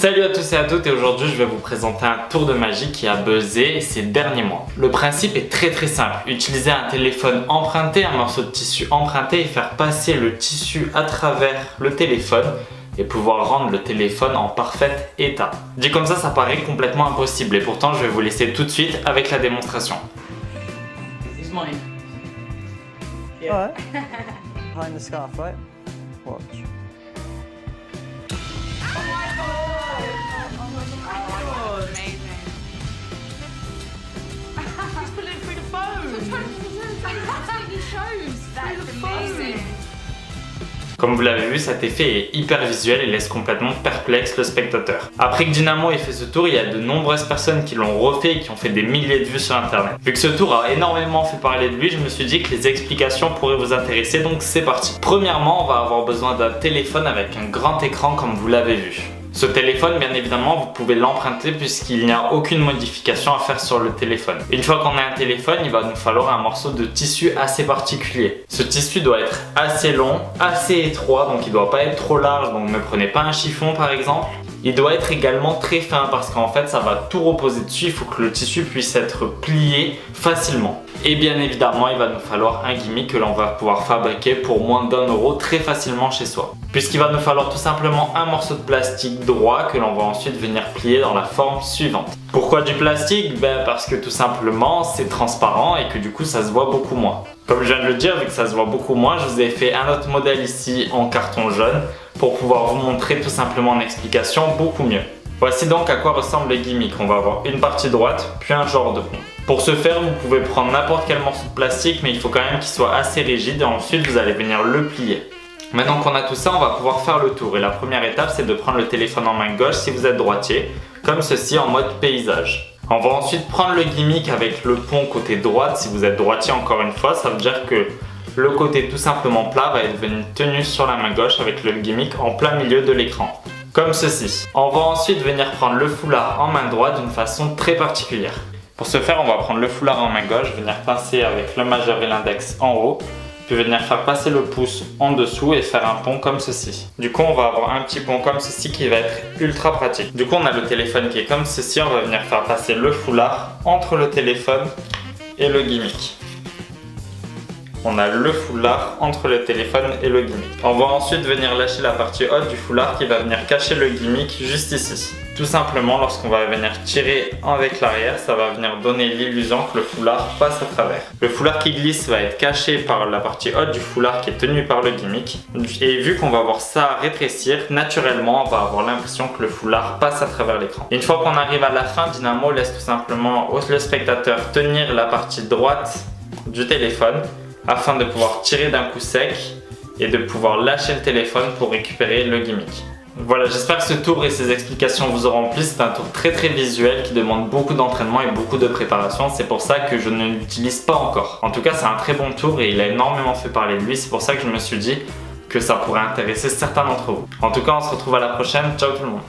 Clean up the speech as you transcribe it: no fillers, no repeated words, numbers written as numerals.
Salut à tous et à toutes, et aujourd'hui je vais vous présenter un tour de magie qui a buzzé ces derniers mois. Le principe est très simple, utiliser un téléphone emprunté, un morceau de tissu emprunté et faire passer le tissu à travers le téléphone et pouvoir rendre le téléphone en parfait état. Dit comme ça paraît complètement impossible et pourtant je vais vous laisser tout de suite avec la démonstration. It's mine. Alright. Behind the scarf, right? Watch. He's pulling it through the phone. He shows through the phone. Comme vous l'avez vu, cet effet est hyper visuel et laisse complètement perplexe le spectateur. Après que Dynamo ait fait ce tour, il y a de nombreuses personnes qui l'ont refait et qui ont fait des milliers de vues sur internet. Vu que ce tour a énormément fait parler de lui, je me suis dit que les explications pourraient vous intéresser, donc c'est parti. Premièrement, on va avoir besoin d'un téléphone avec un grand écran comme vous l'avez vu. Ce téléphone, bien évidemment, vous pouvez l'emprunter puisqu'il n'y a aucune modification à faire sur le téléphone. Une fois qu'on a un téléphone, il va nous falloir un morceau de tissu assez particulier. Ce tissu doit être assez long, assez étroit, donc il ne doit pas être trop large, donc ne prenez pas un chiffon par exemple. Il doit être également très fin parce qu'en fait ça va tout reposer dessus, il faut que le tissu puisse être plié facilement. Et bien évidemment il va nous falloir un gimmick que l'on va pouvoir fabriquer pour moins d'1 € très facilement chez soi. Puisqu'il va nous falloir tout simplement un morceau de plastique droit que l'on va ensuite venir plier dans la forme suivante. Pourquoi du plastique? Parce que tout simplement c'est transparent et que du coup ça se voit beaucoup moins. Comme je viens de le dire, vu que ça se voit beaucoup moins, je vous ai fait un autre modèle ici en carton jaune pour pouvoir vous montrer tout simplement en explication beaucoup mieux. Voici donc à quoi ressemble le gimmick. On va avoir une partie droite, puis un genre de pont. Pour ce faire, vous pouvez prendre n'importe quel morceau de plastique, mais il faut quand même qu'il soit assez rigide et ensuite vous allez venir le plier. Maintenant qu'on a tout ça, on va pouvoir faire le tour. Et la première étape, c'est de prendre le téléphone en main gauche si vous êtes droitier, comme ceci en mode paysage. On va ensuite prendre le gimmick avec le pont côté droite si vous êtes droitier encore une fois, ça veut dire que le côté tout simplement plat va être venu tenu sur la main gauche avec le gimmick en plein milieu de l'écran. Comme ceci. On va ensuite venir prendre le foulard en main droite d'une façon très particulière. Pour ce faire, on va prendre le foulard en main gauche, venir pincer avec le majeur et l'index en haut, puis venir faire passer le pouce en dessous et faire un pont comme ceci. Du coup, on va avoir un petit pont comme ceci qui va être ultra pratique. Du coup, on a le téléphone qui est comme ceci, on va venir faire passer le foulard entre le téléphone et le gimmick. On a le foulard entre le téléphone et le gimmick. On va ensuite venir lâcher la partie haute du foulard qui va venir cacher le gimmick juste ici. Tout simplement, lorsqu'on va venir tirer avec l'arrière, ça va venir donner l'illusion que le foulard passe à travers. Le foulard qui glisse va être caché par la partie haute du foulard qui est tenu par le gimmick. Et vu qu'on va voir ça rétrécir, naturellement, on va avoir l'impression que le foulard passe à travers l'écran. Une fois qu'on arrive à la fin, Dynamo laisse tout simplement le spectateur tenir la partie droite du téléphone afin de pouvoir tirer d'un coup sec et de pouvoir lâcher le téléphone pour récupérer le gimmick. Voilà, j'espère que ce tour et ces explications vous auront plu. C'est un tour très visuel qui demande beaucoup d'entraînement et beaucoup de préparation. C'est pour ça que je ne l'utilise pas encore. En tout cas, c'est un très bon tour et il a énormément fait parler de lui. C'est pour ça que je me suis dit que ça pourrait intéresser certains d'entre vous. En tout cas, on se retrouve à la prochaine. Ciao tout le monde!